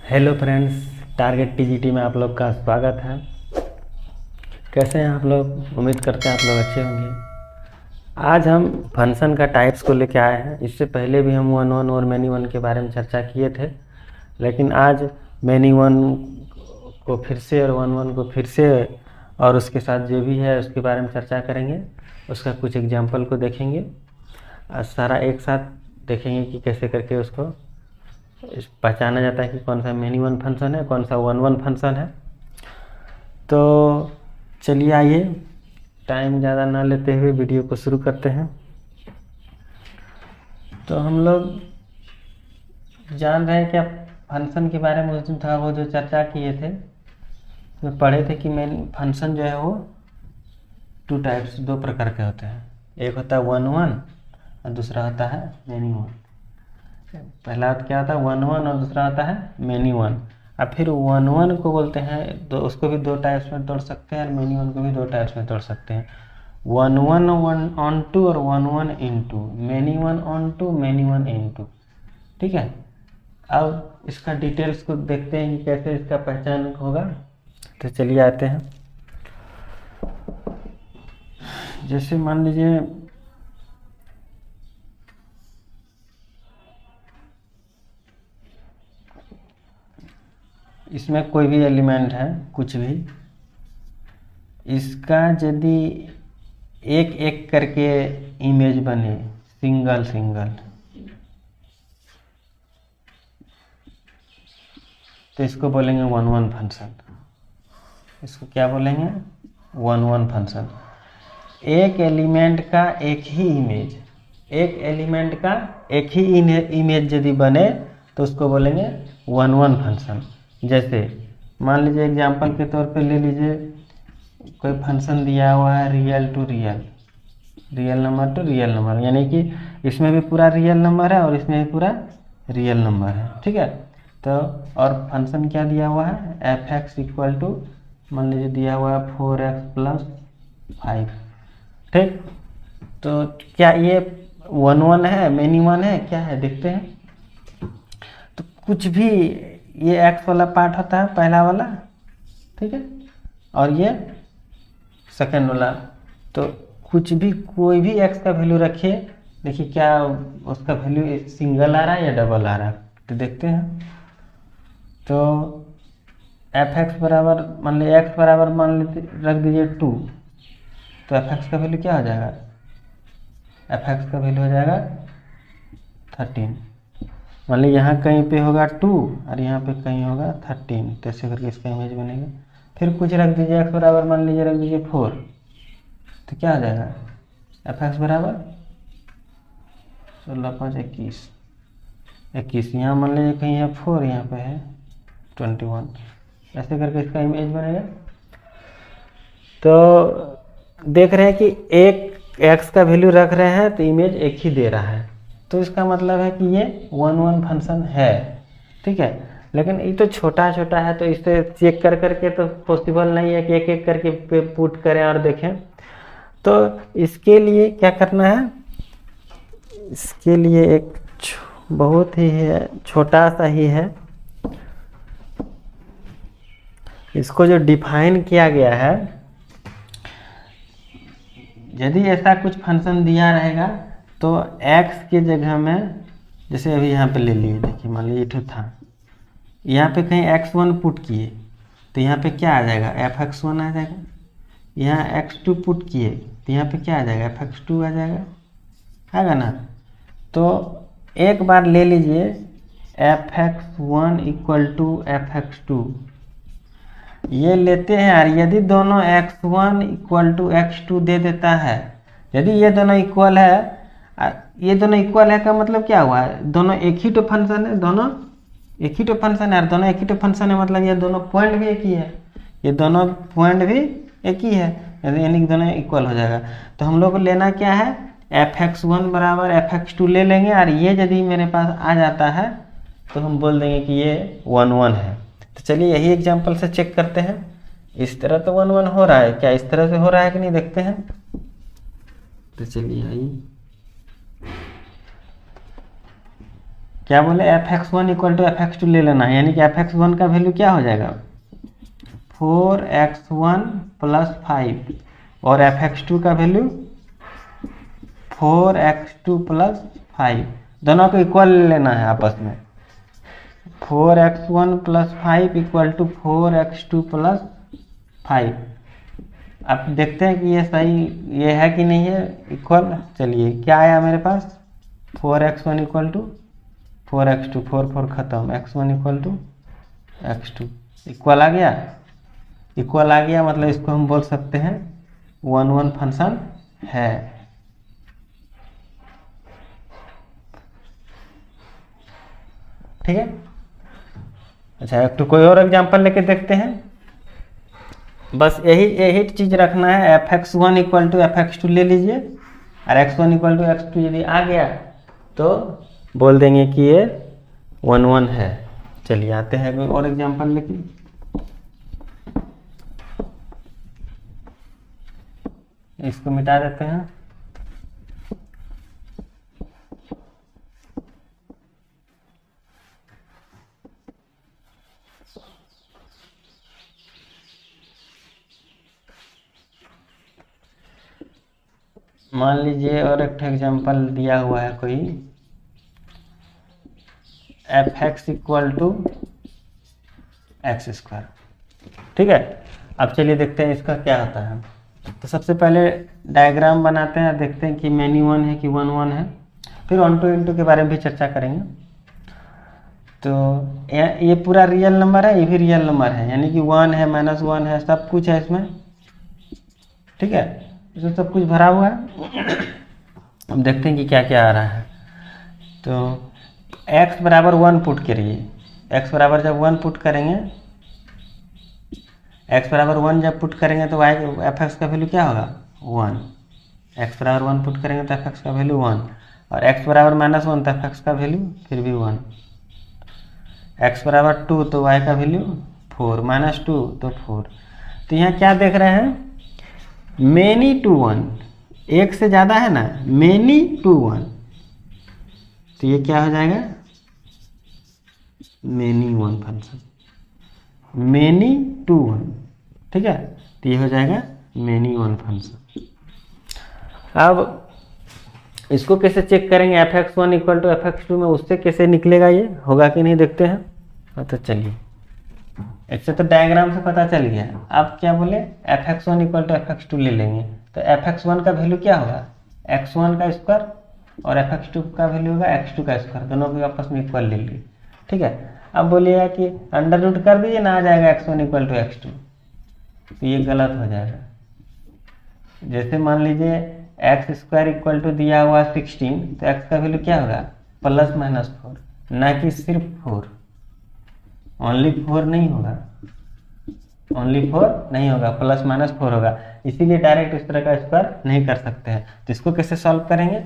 Hello friends, target TGT में आप लोग का स्वागत है। कैसे हैं आप लोग? उम्मीद करते हैं आप लोग अच्छे होंगे। आज हम फंक्शन का टाइप्स को लेकर आए हैं। इससे पहले भी हम वन वन और मैनी वन के बारे में चर्चा किए थे, लेकिन आज मैनी वन को फिर से और वन वन को फिर से और उसके साथ जो भी है उसके बारे में चर्चा करेंगे। उसका कुछ एग्जाम्पल को देखेंगे और सारा एक साथ देखेंगे कि कैसे करके उसको पहचाना जाता है कि कौन सा मैनी वन फंक्शन है, कौन सा वन वन फंक्शन है। तो चलिए आइए, टाइम ज़्यादा ना लेते हुए वीडियो को शुरू करते हैं। तो हम लोग जान रहे हैं कि आप फंक्शन के बारे में उस दिन था वो जो चर्चा किए थे, उसमें पढ़े थे कि मैन फंक्शन जो है वो दो प्रकार के होते हैं। एक होता है वन वन और दूसरा होता है मैनी वन। पहला क्या होता है वन वन और दूसरा होता है मैनी वन। अब फिर वन वन को बोलते हैं तो उसको भी दो टाइप्स में तोड़ सकते हैं और मैनी वन को भी दो टाइप्स में तोड़ सकते हैं। वन वन ऑन टू और one one into, many one onto, many one into. ठीक है, अब इसका डिटेल्स को देखते हैं कि कैसे इसका पहचान होगा। तो चलिए आते हैं। जैसे मान लीजिए इसमें कोई भी एलिमेंट है, कुछ भी, इसका यदि एक एक करके इमेज बने, सिंगल सिंगल, तो इसको बोलेंगे वन वन फंक्शन। इसको क्या बोलेंगे? One one function. एक एलिमेंट का एक ही इमेज, एक एलिमेंट का एक ही इमेज यदि बने तो उसको बोलेंगे वन वन फंक्शन। जैसे मान लीजिए एग्जांपल के तौर पे ले लीजिए, कोई फंक्शन दिया हुआ है real to real, real number to real number, यानी कि इसमें भी पूरा रियल नंबर है और इसमें भी पूरा रियल नंबर है। ठीक है, तो और फंक्शन क्या दिया हुआ है? एफ एक्स इक्वल टू, मान लीजिए दिया हुआ है 4x प्लस 5। ठीक, तो क्या ये वन वन है, मैनी वन है, क्या है देखते हैं। तो कुछ भी ये एक्स वाला पार्ट होता है पहला वाला, ठीक है, और ये सेकंड वाला। तो कुछ भी कोई भी एक्स का वैल्यू रखिए, देखिए क्या उसका वैल्यू सिंगल आ रहा है या डबल आ रहा है, तो देखते हैं। तो एफ एक्स बराबर मान लीजिए एक्स बराबर मान लीजिए रख दीजिए 2, तो एफ एक्स का वैल्यू क्या हो जाएगा? एफ एक्स का वैल्यू हो जाएगा 13। मान लीजिए यहाँ कहीं पे होगा 2 और यहाँ पे कहीं होगा 13, तो ऐसे करके इसका इमेज बनेगा। फिर कुछ रख दीजिए एक्स बराबर मान लीजिए रख दीजिए 4, तो क्या आ जाएगा? एफ एक्स बराबर 16 5 21। यहाँ मान लीजिए कहीं है 4, यहाँ पे है 21, ऐसे करके इसका इमेज बनेगा। तो देख रहे हैं कि एक एक्स का वैल्यू रख रहे हैं तो इमेज एक ही दे रहा है, तो इसका मतलब है कि ये वन वन फंक्शन है। ठीक है, लेकिन ये तो छोटा छोटा है, तो इसे चेक कर करके तो पॉसिबल नहीं है कि एक एक करके पुट करें और देखें। तो इसके लिए क्या करना है? इसके लिए एक बहुत ही है, छोटा सा ही है, इसको जो डिफाइन किया गया है, यदि ऐसा कुछ फंक्शन दिया रहेगा तो x के जगह में, जैसे अभी यहाँ पे ले लिए, देखिए मान लीजिए तो था, यहाँ पे कहीं x1 पुट किए तो यहाँ पे क्या आ जाएगा? fx1 आ जाएगा। यहाँ x2 पुट किए तो यहाँ पे क्या आ जाएगा? fx2 आ जाएगा, आएगा ना। तो एक बार ले लीजिए fx1 इक्वल टू fx2, ये लेते हैं। और यदि दोनों x1 इक्वल टू x2 दे देता है, यदि ये दोनों इक्वल है, ये दोनों इक्वल है का मतलब क्या हुआ? दोनों एक ही तो फंक्शन है, दोनों एक ही तो फंक्शन है, और दोनों एक ही तो फंक्शन है मतलब ये दोनों पॉइंट भी एक ही है, ये दोनों पॉइंट भी एक ही है, यानी कि दोनों इक्वल हो जाएगा। तो हम लोग को लेना क्या है? fx1 बराबर fx2 ले लेंगे, और ये यदि मेरे पास आ जाता है तो हम बोल देंगे कि ये वन वन है। तो चलिए यही एग्जांपल से चेक करते हैं। इस तरह तो वन वन हो रहा है, क्या इस तरह से हो रहा है कि नहीं देखते हैं। तो चलिए आइए, क्या बोले, f(x1) इक्वल टू f(x2) ले लेना है, यानी कि f(x1) का वैल्यू क्या हो जाएगा 4x1 + 5 और f(x2) का वैल्यू 4x2 + 5, दोनों को इक्वल लेना है आपस में। 4x1 + 5 equal to 4x2 + 5। अब देखते हैं कि ये सही ये है कि नहीं है इक्वल। चलिए क्या आया मेरे पास, 4x1 इक्वल टू 4x2, 4 खत्म, x1 equal to x2, equal आ गया। इक्वल आ गया मतलब इसको हम बोल सकते हैं 1 1 फंक्शन है। ठीक है। अच्छा एक तो कोई और एग्जांपल लेके देखते हैं। बस यही चीज रखना है, f(x1) इक्वल टू f(x2) ले लीजिए और x1 इक्वल टू x2 यदि आ गया तो बोल देंगे कि ये 1 1 है। चलिए आते हैं कोई और एग्जांपल लेके। इसको मिटा देते हैं। मान लीजिए और एक एग्जांपल दिया हुआ है कोई, f(x) इक्वल टू x²। ठीक है। अब चलिए देखते हैं इसका क्या होता है। तो सबसे पहले डायग्राम बनाते हैं, देखते हैं कि मैनी 1 है कि 1 1 है, फिर 1 2 इंटू के बारे में भी चर्चा करेंगे। तो ये पूरा रियल नंबर है, ये भी रियल नंबर है, यानी कि 1 है, -1 है, सब कुछ है इसमें। ठीक है, इसमें सब कुछ भरा हुआ है। अब देखते हैं कि क्या क्या आ रहा है। तो x बराबर 1 पुट करिए। x बराबर जब 1 पुट करेंगे, x बराबर 1 जब पुट करेंगे तो y f(x) का वैल्यू क्या होगा 1। x बराबर 1 पुट करेंगे तो f(x) का वैल्यू 1, और x बराबर -1 तो f(x) का वैल्यू फिर भी 1। x बराबर 2 तो y का वैल्यू 4, -2 तो 4। तो यहाँ क्या देख रहे हैं, मेनी टू 1, एक से ज़्यादा है ना, मेनी टू 1, तो ये क्या हो जाएगा मेनी 1 फंक्शन, मेनी टू 1। ठीक है, तो ये हो जाएगा मेनी 1 फंक्शन। अब इसको कैसे चेक करेंगे, f(x1) इक्वल टू f(x2) में उससे कैसे निकलेगा, ये होगा कि नहीं देखते हैं। तो चलिए, इससे तो डायग्राम से पता चल गया। अब क्या बोले, f(x1) इक्वल टू f(x2) ले लेंगे। तो f(x1) का वैल्यू क्या होगा x1 का स्क्वायर, और f(x2) का वैल्यू होगा x2 का स्क्वायर, दोनों को आपस में इक्वल ले लिए। ठीक है, अब बोलिएगा कि अंडर रूट कर दीजिए ना, आ जाएगा x1 इक्वल टू x2, तो ये गलत हो जाएगा। जैसे मान लीजिए x² इक्वल टू दिया हुआ 16, तो x का वैल्यू क्या होगा +-4, ना कि सिर्फ 4, ओनली 4 नहीं होगा, ओनली 4 नहीं होगा, +-4 होगा। इसीलिए डायरेक्ट इस तरह का स्क्वायर नहीं कर सकते हैं। तो इसको कैसे सॉल्व करेंगे,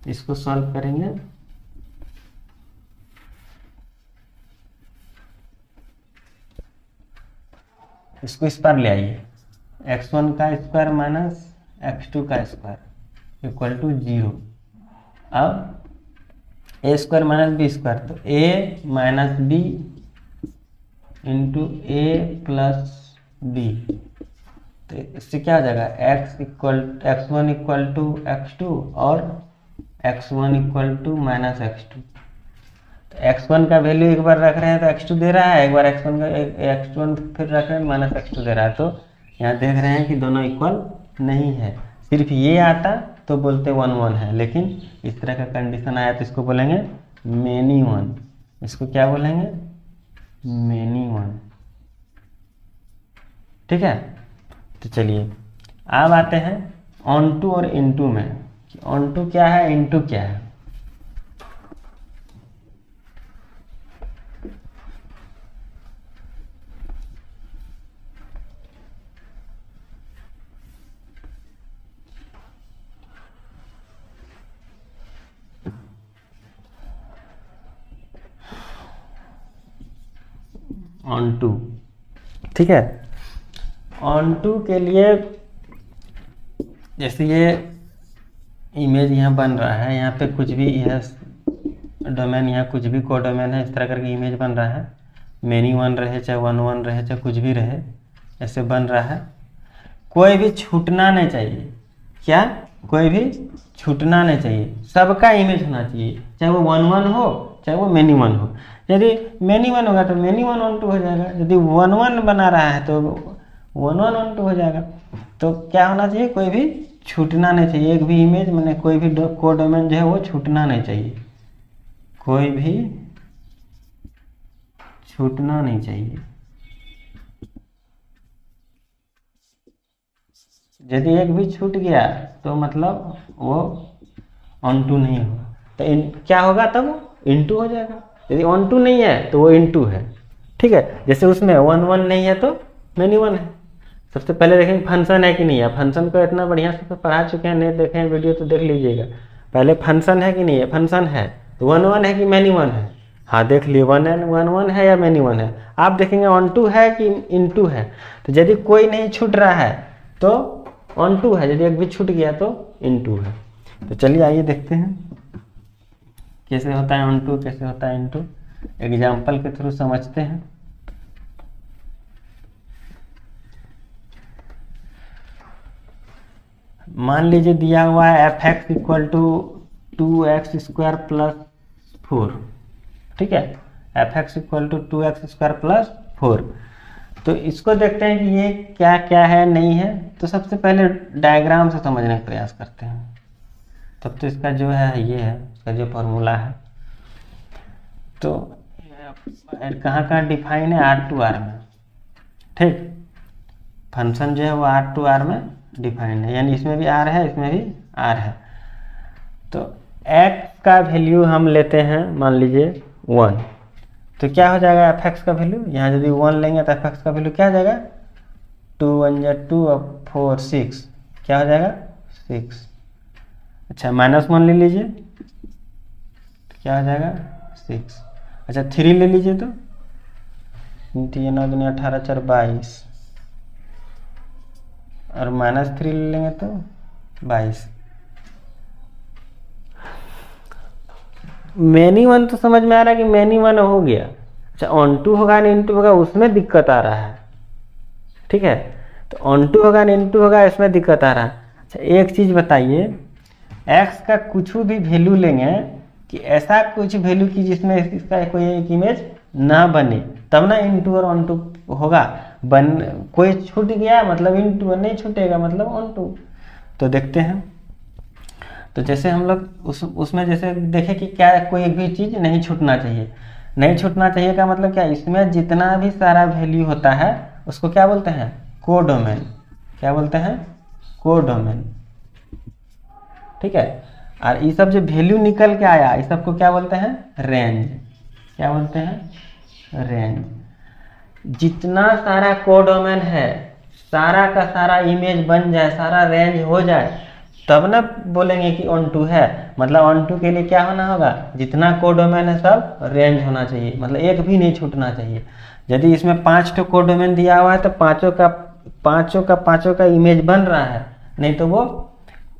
इसको सॉल्व करेंगे इसको इस पर ले आइए, x1 का स्क्वायर माइनस x2 का स्क्वायर इक्वल टू 0। अब a² माइनस b², तो a minus b into a plus b, तो इससे क्या हो जाएगा x1 इक्वल टू x2 और x1 इक्वल टू -x2। तो x1 का वैल्यू एक बार रख रहे हैं तो x2 दे रहा है, एक बार x1 फिर रख रहे हैं -x2 दे रहा है। तो यहाँ देख रहे हैं कि दोनों इक्वल नहीं है। सिर्फ ये आता तो बोलते 1 1 है, लेकिन इस तरह का कंडीशन आया तो इसको बोलेंगे मेनी 1। इसको क्या बोलेंगे मेनी 1। ठीक है, तो चलिए अब आते हैं ऑनटू और इनटू में। ऑनटू क्या है, इनटू क्या है। ऑनटू, ठीक है, ऑनटू के लिए जैसे ये इमेज यहाँ बन रहा है, यहाँ पे कुछ भी यह डोमेन यहाँ कुछ भी को डोमेन है, इस तरह करके इमेज बन रहा है, मैनी वन रहे चाहे वन वन रहे चाहे कुछ भी रहे, ऐसे बन रहा है। कोई भी छूटना नहीं चाहिए, क्या कोई भी छूटना नहीं चाहिए, सबका इमेज होना चाहिए, चाहे वो वन वन हो चाहे वो मैनी वन हो। यदि मैनी वन होगा तो मैनी वन वन टू हो जाएगा, यदि वन वन बना रहा है तो वन वन वन टू हो जाएगा। तो क्या होना चाहिए, कोई भी छूटना नहीं चाहिए, एक भी इमेज मैंने कोई भी को डोमेन जो है वो छूटना नहीं चाहिए, कोई भी छूटना नहीं चाहिए। यदि एक भी छूट गया तो मतलब वो ऑन टू नहीं होगा, तो क्या होगा तब इनटू हो जाएगा। यदि ऑन टू नहीं है तो वो इनटू है, ठीक है। जैसे उसमें वन वन नहीं है तो मैनी वन है। सबसे पहले देखेंगे फंक्शन है कि नहीं है, फंक्शन को इतना बढ़िया से पढ़ा चुके हैं, नहीं देखें वीडियो तो देख लीजिएगा। पहले फंक्शन है कि नहीं है, फंक्शन है तो वन वन है कि मैनी वन है, हाँ देख लिए वन वन है या मैनी वन है। आप देखेंगे ऑन टू है कि इन टू है, तो यदि कोई नहीं छूट रहा है तो ऑन टू है, यदि एक भी छूट गया तो इन टू है। तो चलिए आइए देखते हैं कैसे होता है ऑन टू, कैसे होता है इन टू, एग्जाम्पल के थ्रू समझते हैं। मान लीजिए दिया हुआ है f x equal to 2x² plus 4, ठीक है, f x equal to 2x² plus 4। तो इसको देखते हैं कि ये क्या क्या है नहीं है। तो सबसे पहले डायग्राम से समझने का प्रयास करते हैं। तब तो इसका जो है ये है, इसका जो फॉर्मूला है तो कहाँ कहाँ डिफाइन है, R2R में, ठीक। फंक्शन जो है वो R2R में डिफाइन है, यानी इसमें भी R है इसमें भी R है। तो x का वैल्यू हम लेते हैं मान लीजिए 1, तो क्या हो जाएगा एफ एक्स का वैल्यू, यहाँ यदि 1 लेंगे तो एफ एक्स का वैल्यू क्या हो जाएगा, 2 1 जा 2 और 4 6, क्या हो जाएगा 6। अच्छा -1 ले लीजिए तो क्या हो जाएगा 6। अच्छा 3 ले लीजिए तो 3 9 2 18 4 22, और -3 ले लेंगे तो 22। मैनी वन तो समझ में आ रहा है कि मैनी वन हो गया। अच्छा ऑन टू होगा ना इनटू होगा, उसमें दिक्कत आ रहा है, ठीक है। तो ऑन टू होगा ना इनटू होगा, इसमें दिक्कत आ रहा है। अच्छा एक चीज़ बताइए, x का कुछ भी वैल्यू लेंगे कि ऐसा कुछ वैल्यू की जिसमें इसका कोई एक इमेज ना बने, तब ना इनटू और ऑन टू होगा। कोई छूट गया मतलब इनटू, नहीं छूटेगा मतलब ऑन टू। तो देखते हैं, तो जैसे हम लोग उसमें जैसे देखें कि क्या कोई एक भी चीज़ नहीं छूटना चाहिए। नहीं छूटना चाहिए का मतलब क्या, इसमें जितना भी सारा वैल्यू होता है उसको क्या बोलते हैं, कोडोमेन। क्या बोलते हैं, कोडोमेन, ठीक है। और ये सब जो वैल्यू निकल के आया इस सबको क्या बोलते हैं, रेंज। क्या बोलते हैं, रेंज। जितना सारा कोडोमेन है सारा का सारा इमेज बन जाए, सारा रेंज हो जाए, तब ना बोलेंगे कि ऑन टू है। मतलब ऑन टू के लिए क्या होना होगा, जितना कोडोमेन है सब रेंज होना चाहिए, मतलब एक भी नहीं छूटना चाहिए। यदि इसमें 5 ठो कोडोमेन दिया हुआ है तो पाँचों का इमेज बन रहा है, नहीं तो वो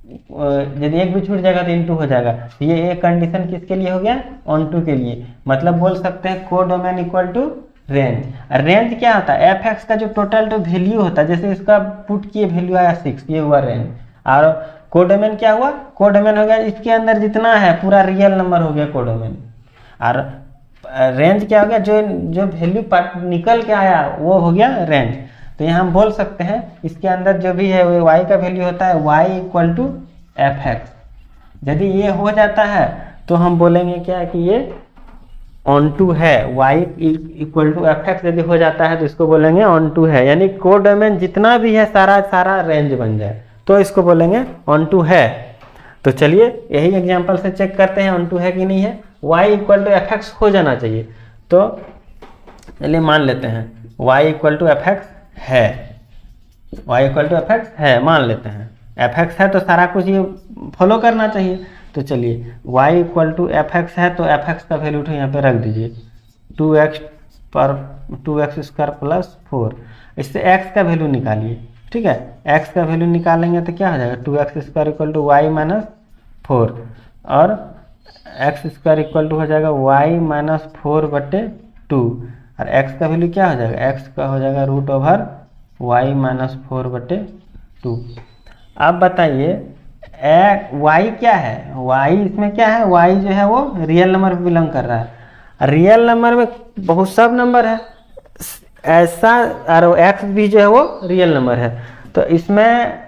यदि एक भी छूट जाएगा तो इनटू हो जाएगा। तो ये एक कंडीशन किसके लिए हो गया, ऑन टू के लिए। मतलब बोल सकते हैं codomain equal to range. Range क्या होता है, एफ एक्स का जो टोटल जो वैल्यू होता है, जैसे इसका पुट किए वैल्यू आया 6, ये हुआ रेंज। और कोडोमेन क्या हुआ, कोडोमेन हो गया इसके अंदर जितना है पूरा रियल नंबर हो गया कोडोमेन। और रेंज क्या हो गया, जो वैल्यू निकल के आया वो हो गया रेंज। तो यहाँ हम बोल सकते हैं इसके अंदर जो भी है वो y का वैल्यू होता है y equal to f x. यदि ये हो जाता है तो हम बोलेंगे क्या कि ये ऑन टू है, y equal to f x यदि हो जाता है तो इसको बोलेंगे ऑन टू है। यानी कोडोमेन जितना भी है सारा रेंज बन जाए तो इसको बोलेंगे ऑन टू है। तो चलिए यही एग्जांपल से चेक करते हैं ऑन टू है कि नहीं है। y equal to f x हो जाना चाहिए, तो चलिए मान लेते हैं y equal to f x है, y equal to f x है मान लेते हैं। एफ एक्स है तो सारा कुछ ये फॉलो करना चाहिए। तो चलिए y equal to f x है तो एफ एक्स का वैल्यू उठो यहाँ पे रख दीजिए 2x² प्लस 4। इससे x का वैल्यू निकालिए, ठीक है। x का वैल्यू निकालेंगे तो क्या हो जाएगा 2x² equal to y minus 4। और एक्स स्क्वायर इक्वल टू हो जाएगा वाई माइनस 4/2 और एक्स का वैल्यू क्या हो जाएगा, एक्स का हो जाएगा √ओवर वाई माइनस 4/2। अब बताइए वाई क्या है, वाई इसमें क्या है, वाई जो है वो रियल नंबर पे बिलोंग कर रहा है। रियल नंबर में बहुत सब नंबर है ऐसा, और एक्स भी जो है वो रियल नंबर है, तो इसमें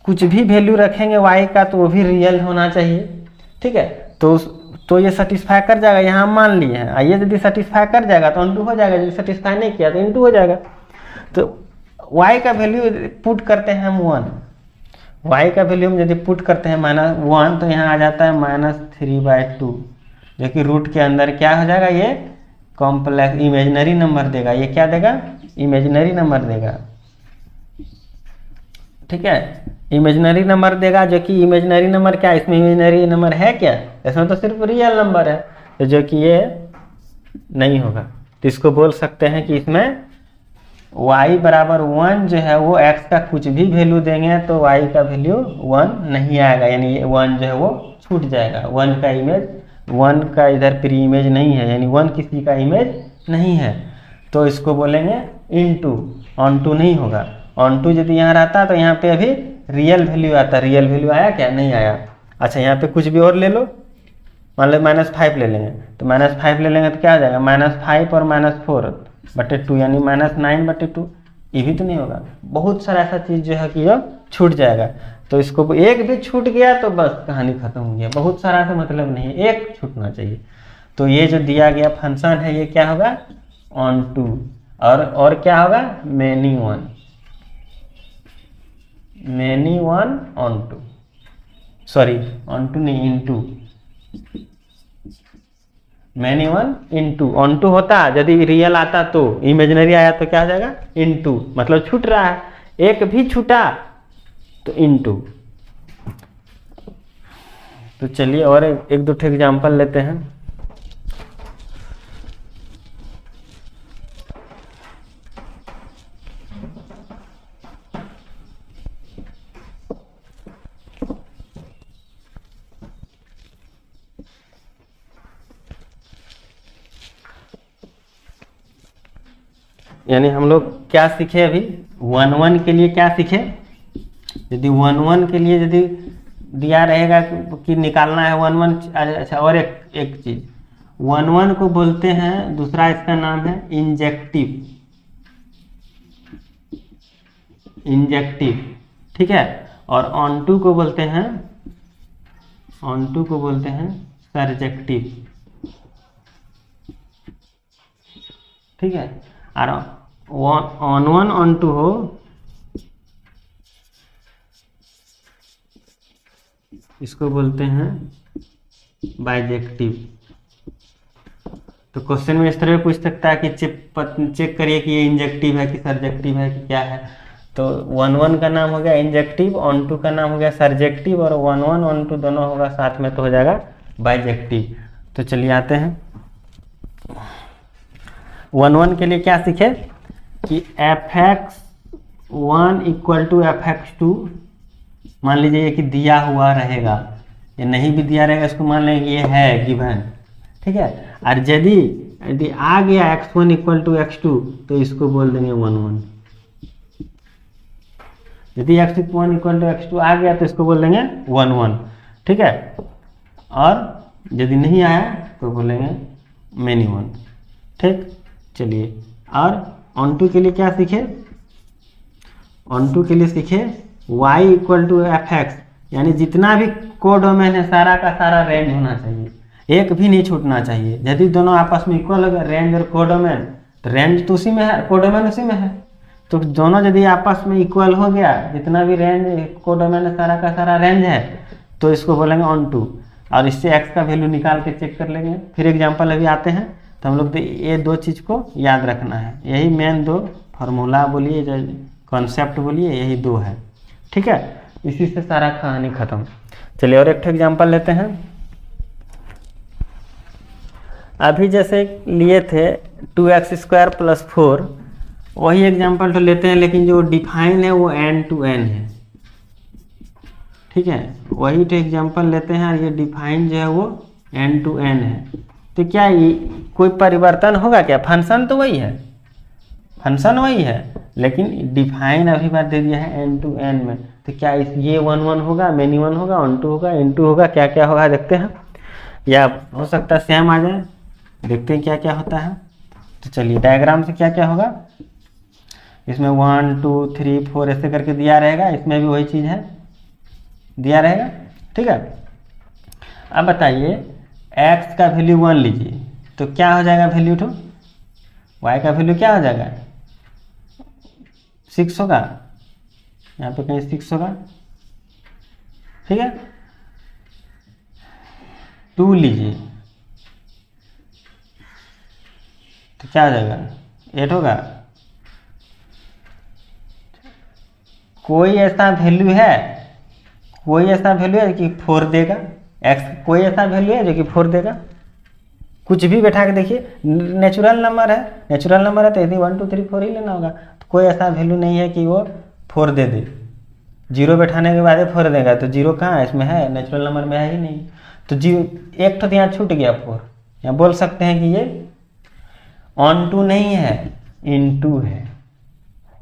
कुछ भी वैल्यू रखेंगे वाई का तो वो भी रियल होना चाहिए। ठीक है, तो ये सेटिस्फाई कर जाएगा, यहाँ हम मान लिए हैं। ये यदि सेटिस्फाई कर जाएगा तो ऑन2 हो जाएगा, यदि सेटिस्फाई नहीं किया तो इन2 हो जाएगा। तो y का वैल्यू पुट करते हैं हम 1, y का वैल्यू हम यदि पुट करते हैं -1 तो यहाँ आ जाता है -3/2, जो कि रूट के अंदर क्या हो जाएगा, ये कॉम्प्लेक्स इमेजिनरी नंबर देगा। ये क्या देगा, इमेजिनरी नंबर देगा। ठीक है, इमेजिनरी नंबर देगा, जो कि इमेजिनरी नंबर क्या, इसमें इमेजिनरी नंबर है क्या, इसमें तो सिर्फ रियल नंबर है, तो जो कि ये नहीं होगा। तो इसको बोल सकते हैं कि इसमें y बराबर 1 जो है वो x का कुछ भी वैल्यू देंगे तो y का वैल्यू 1 नहीं आएगा, यानी ये 1 जो है वो छूट जाएगा। 1 का इमेज, 1 का इधर प्री इमेज नहीं है, यानी 1 किसी का इमेज नहीं है, तो इसको बोलेंगे इनटू, ऑन2 नहीं होगा। ऑन2 यदि यहाँ रहता तो यहाँ पे अभी रियल वैल्यू आता, रियल वैल्यू आया क्या, नहीं आया। अच्छा, यहाँ पे कुछ भी और ले लो, मान लो -5 ले लेंगे, तो -5 ले लेंगे तो क्या हो जाएगा, -5 और -4/2 यानी -9/2, ये भी तो नहीं होगा। बहुत सारा ऐसा चीज़ जो है कि जो छूट जाएगा, तो इसको एक भी छूट गया तो बस कहानी खत्म हो गया। बहुत सारा से मतलब नहीं है, एक छूटना चाहिए। तो ये जो दिया गया फंक्शन है ये क्या होगा, ऑन2, और क्या होगा, मैनी वन ऑन2, सॉरी ऑन2 नहीं, इनटू, मैनी वन इनटू। ऑन2 होता यदि रियल आता तो, इमेजिनरी आया तो क्या हो जाएगा, इनटू, मतलब छूट रहा है, एक भी छूटा तो इनटू। तो चलिए और एक दो एग्जांपल लेते हैं। यानी हम लोग क्या सीखे अभी, 1 के लिए क्या सीखे, यदि 1 के लिए यदि दिया रहेगा कि निकालना है 1, अच्छा और एक चीज 1 को बोलते हैं, दूसरा इसका नाम है इंजेक्टिव, ठीक है, और ऑन2 को बोलते हैं, सर्जेक्टिव। ठीक है, और ऑन1 ऑन2 हो इसको बोलते हैं बाइजेक्टिव। तो क्वेश्चन में इस तरह पूछ सकता है कि चेक करिए कि ये इंजेक्टिव है कि सर्जेक्टिव है कि क्या है। तो 1 का नाम हो गया इंजेक्टिव, ऑन2 का नाम हो गया सर्जेक्टिव, और 1 ऑन2 दोनों होगा साथ में तो हो जाएगा बाइजेक्टिव। तो चलिए आते हैं 1 के लिए क्या सीखे कि fx1 इक्वल टू fx2, मान लीजिए कि दिया हुआ रहेगा, ये नहीं भी दिया रहेगा इसको मान लेंगे ये है गिवन। ठीक है, और यदि आ गया x1 इक्वल टू x2 तो इसको बोल देंगे 1, यदि x1 इक्वल टू x2 आ गया तो इसको बोल देंगे 1। ठीक है, और यदि नहीं आया तो बोलेंगे मैनी वन। ठीक, चलिए और ऑन2 के लिए क्या सीखे, ऑन2 के लिए सीखे y इक्वल टू fx, यानी जितना भी कोडोमेन है सारा का सारा रेंज होना चाहिए, एक भी नहीं छूटना चाहिए। यदि दोनों आपस में इक्वल हो गए रेंज और कोडोमेन, तो रेंज तो उसी में है, कोडोमेन उसी में है, तो दोनों यदि आपस में इक्वल हो गया, जितना भी रेंज कोडोमेन है सारा का सारा रेंज है, तो इसको बोलेंगे ऑन2, और इससे x का वैल्यू निकाल के चेक कर लेंगे। फिर एग्जाम्पल अभी आते हैं, तो हम लोग ये दो चीज़ को याद रखना है, यही मेन दो फार्मूला बोलिए जो कॉन्सेप्ट बोलिए, यही दो है। ठीक है, इसी से सारा कहानी खत्म। चलिए और एक एग्जांपल लेते हैं। अभी जैसे लिए थे 2x² + 4, वही एग्जांपल तो लेते हैं, लेकिन जो डिफाइन है वो n to n है। ठीक है, वही तो एग्जांपल लेते हैं, और ये डिफाइन जो है वो n टू n है, तो क्या ये कोई परिवर्तन होगा क्या? फंक्शन तो वही है, फंक्शन वही है, लेकिन डिफाइन अभी बात दे दिया है n टू n में, तो क्या ये 1 1 होगा, मेनी 1 होगा, ऑन 2 होगा, इन 2 होगा, क्या क्या होगा देखते हैं, या हो सकता है सेम आ जाए, देखते हैं क्या क्या होता है। तो चलिए डायग्राम से क्या क्या होगा, इसमें 1 2 3 4 ऐसे करके दिया रहेगा, इसमें भी वही चीज़ है दिया रहेगा, ठीक है। अब बताइए x का वैल्यू 1 लीजिए, तो क्या हो जाएगा वैल्यू टू, y का वैल्यू क्या हो जाएगा 6 होगा, यहाँ पे कहीं 6 होगा, ठीक है। 2 लीजिए तो क्या हो जाएगा 8 होगा। कोई ऐसा वैल्यू है, कोई ऐसा वैल्यू है कि 4 देगा, x कोई ऐसा वैल्यू है जो कि 4 देगा, कुछ भी बैठा के देखिए, नेचुरल नंबर है, नेचुरल नंबर है तो यदि 1 2 3 4 ही लेना होगा, तो कोई ऐसा वैल्यू नहीं है कि वो 4 दे दे, जीरो बैठाने के बाद 4 देगा, तो जीरो कहाँ है, इसमें है, नेचुरल नंबर में है ही नहीं, तो जीरो एक तो यहाँ छूट गया 4, यहाँ बोल सकते हैं कि ये ऑन टू नहीं है, इन टू है,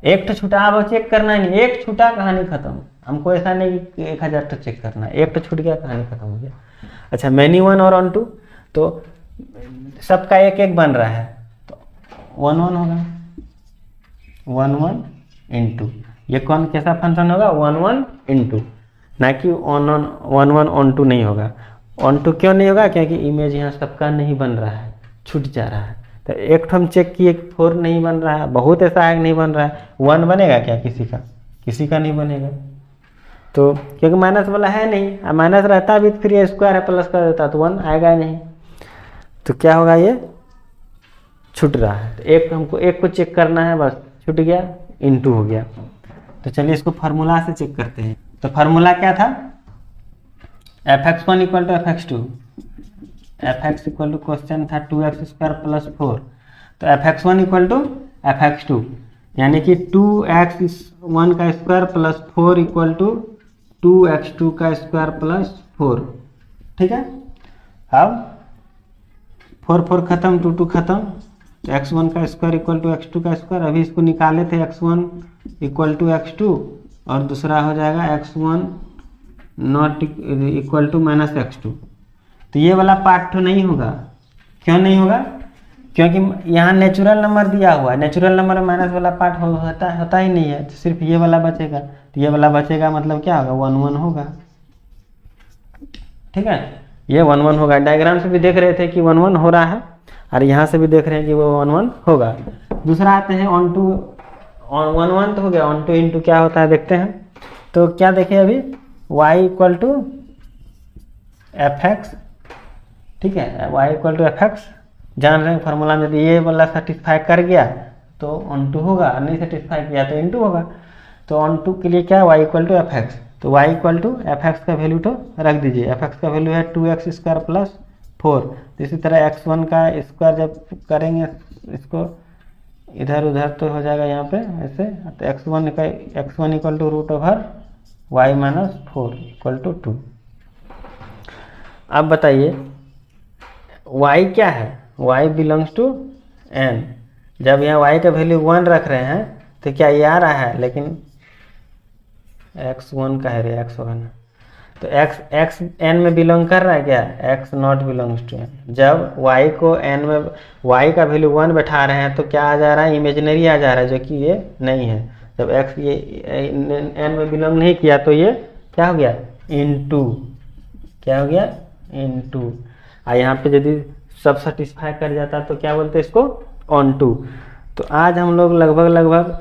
एक तो छूटा, अब चेक करना नहीं, एक छूटा कहानी खत्म, हमको ऐसा नहीं कि 1000 तो चेक करना, एक तो छूट गया कहानी खत्म हो गया। अच्छा मैनी 1 और ऑन 2, तो सबका एक एक बन रहा है, तो 1 1 होगा, 1 1 इंटू, ये कौन कैसा फंक्शन होगा 1 1 इंटू, ना कि 1 1 ऑन 2 नहीं होगा। ऑन 2 क्यों नहीं होगा, क्योंकि इमेज यहाँ सबका नहीं बन रहा है, छूट जा रहा है, तो एक तो हम चेक किए 4 नहीं बन रहा है, बहुत ऐसा है नहीं बन रहा है, 1 बनेगा क्या किसी का नहीं बनेगा, तो क्योंकि माइनस वाला है नहीं, अब माइनस रहता भी फिर ये स्क्वायर है प्लस कर देता तो 1 आएगा ही नहीं, तो क्या होगा ये छूट रहा है, तो एक हमको एक को चेक करना है, बस छूट गया, इनटू हो गया। तो चलिए इसको फार्मूला से चेक करते हैं, तो फार्मूला क्या था, fx1 equal to fx2, fx equal to question था 2x स्क्वायर प्लस 4, तो fx1 इक्वल टू fx2, यानी कि 2x1 का square plus 4 equal to 2x2 का स्क्वायर प्लस 4, ठीक है। अब 4 4 खत्म, 2 2 खत्म, तो x1 का स्क्वायर इक्वल टू x2 का स्क्वायर, अभी इसको निकाले थे x1 इक्वल टू x2, और दूसरा हो जाएगा x1 not equal to minus x2, तो ये वाला पार्ट तो नहीं होगा, क्यों नहीं होगा, क्योंकि यहाँ नेचुरल नंबर दिया हुआ है, नेचुरल नंबर में माइनस वाला पार्ट होता ही नहीं है, तो सिर्फ ये वाला बचेगा, तो ये वाला बचेगा मतलब क्या होगा 1 1 होगा, ठीक है, ये 1 1 होगा। डायग्राम से भी देख रहे थे कि 1 1 हो रहा है, और यहाँ से भी देख रहे हैं कि वो 1 1 होगा। दूसरा आते हैं ऑन टू, 1 1 तो हो गया, ऑन टू इंटू क्या होता है देखते हैं, तो क्या देखें अभी y इक्वल टू fx, ठीक है, y इक्वल टू fx, जान रहे हैं फार्मूला में, ये वाला सेटिस्फाई कर गया तो ऑन टू होगा, नहीं सेटिस्फाई किया तो इन टू होगा, तो ऑन टू के लिए क्या y इक्वल टू fx, तो y इक्वल टू fx का वैल्यू तो रख दीजिए, fx का वैल्यू है 2x स्क्वायर प्लस 4, तो इसी तरह x1 का स्क्वायर जब करेंगे इसको इधर उधर तो हो जाएगा यहाँ पे ऐसे, तो x1 equal to root over y minus 4 equal to 2। अब बताइए y क्या है, y बिलोंग्स टू n, जब यहाँ y का वैल्यू 1 रख रहे हैं तो क्या ये आ रहा है, लेकिन x1 का है रे, x होगा ना, तो x n में बिलोंग कर रहा है क्या, x not belongs to n, जब y को n में y का वैल्यू 1 बैठा रहे हैं तो क्या आ जा रहा है, इमेजिनरी आ जा रहा है, जो कि ये नहीं है, जब x ये n में बिलोंग नहीं किया तो ये क्या हो गया इनटू, क्या हो गया इनटू, और यहाँ पे यदि सब सेटिस्फाई कर जाता तो क्या बोलते हैं इसको ऑन टू। तो आज हम लोग लगभग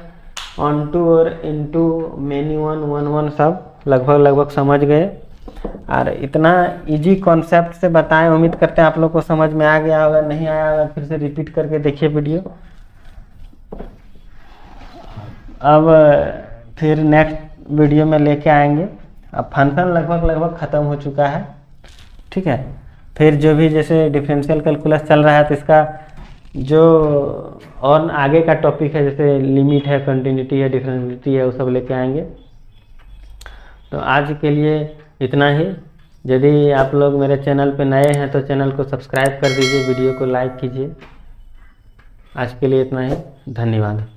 ऑन टू और इनटू मेनी 1 1 1 सब लगभग समझ गए, और इतना इजी कॉन्सेप्ट से बताएं, उम्मीद करते हैं आप लोग को समझ में आ गया होगा, नहीं आया होगा फिर से रिपीट करके देखिए वीडियो। अब फिर नेक्स्ट वीडियो में लेके आएंगे, अब फंक्शन लगभग ख़त्म हो चुका है, ठीक है, फिर जो भी जैसे डिफरेंशियल कैलकुलस चल रहा है तो इसका जो और आगे का टॉपिक है, जैसे लिमिट है, कंटिन्यूटी है, डिफरेंशिएबिलिटी है, वो सब लेके आएंगे। तो आज के लिए इतना ही, यदि आप लोग मेरे चैनल पे नए हैं तो चैनल को सब्सक्राइब कर दीजिए, वीडियो को लाइक कीजिए। आज के लिए इतना ही, धन्यवाद।